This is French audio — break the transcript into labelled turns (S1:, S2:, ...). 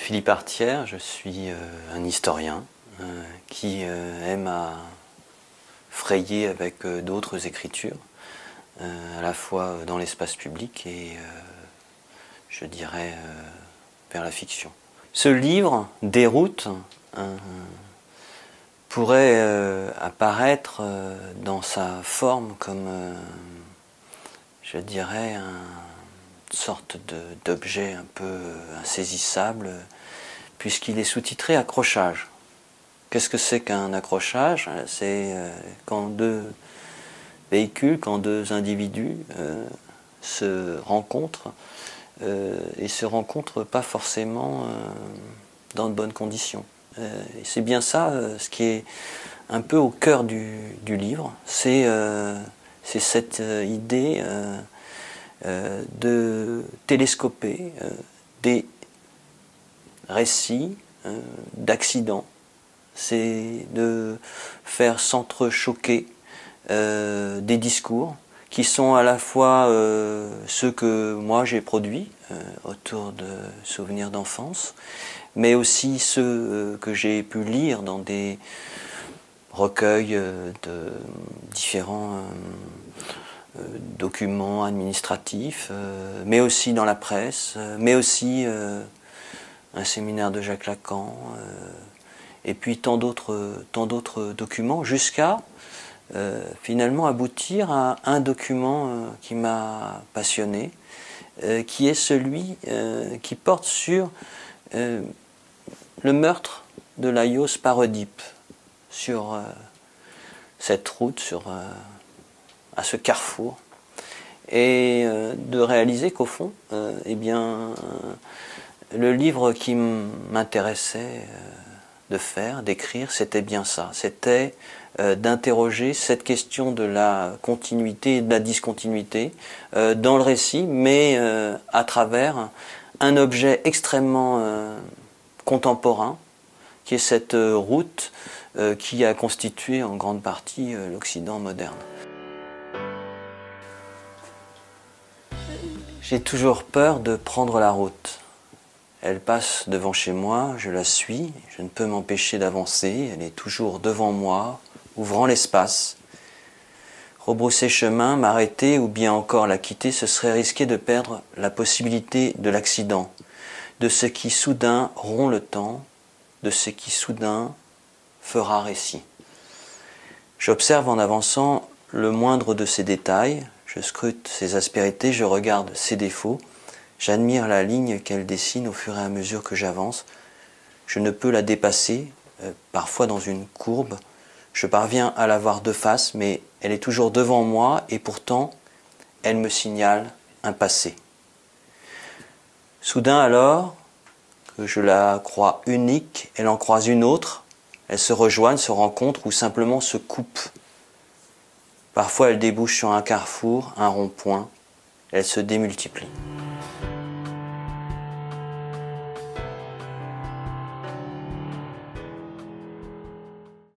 S1: Philippe Artière, je suis un historien qui aime à frayer avec d'autres écritures, à la fois dans l'espace public et, je dirais, vers la fiction. Ce livre, Déroute, pourrait apparaître dans sa forme comme, je dirais, une sorte d'objet un peu insaisissable, puisqu'il est sous-titré Accrochage. Qu'est-ce que c'est qu'un accrochage? C'est quand deux véhicules, quand deux individus se rencontrent, et se rencontrent pas forcément dans de bonnes conditions. Et c'est bien ça, ce qui est un peu au cœur du livre, c'est cette idée de télescoper des récits d'accidents. C'est de faire s'entrechoquer des discours qui sont à la fois ceux que moi j'ai produits autour de souvenirs d'enfance, mais aussi ceux que j'ai pu lire dans des recueils de différents documents administratifs, mais aussi dans la presse, mais aussi un séminaire de Jacques Lacan, et puis tant d'autres documents, jusqu'à finalement aboutir à un document qui m'a passionné, qui est celui qui porte sur le meurtre de Laios Parodipe, sur cette route, à ce carrefour, et de réaliser qu'au fond, eh bien, le livre qui m'intéressait d'écrire, c'était bien ça, c'était d'interroger cette question de la continuité et de la discontinuité dans le récit, mais à travers un objet extrêmement contemporain, qui est cette route qui a constitué en grande partie l'Occident moderne. J'ai toujours peur de prendre la route. Elle passe devant chez moi, je la suis, je ne peux m'empêcher d'avancer, elle est toujours devant moi, ouvrant l'espace. Rebrousser chemin, m'arrêter ou bien encore la quitter, ce serait risquer de perdre la possibilité de l'accident, de ce qui soudain rompt le temps, de ce qui soudain fera récit. J'observe en avançant le moindre de ces détails, je scrute ses aspérités, je regarde ses défauts, j'admire la ligne qu'elle dessine au fur et à mesure que j'avance. Je ne peux la dépasser, parfois dans une courbe. Je parviens à la voir de face, mais elle est toujours devant moi et pourtant, elle me signale un passé. Soudain alors, que je la crois unique, elle en croise une autre, elles se rejoignent, se rencontrent ou simplement se coupent. Parfois, elles débouchent sur un carrefour, un rond-point, elles se démultiplient.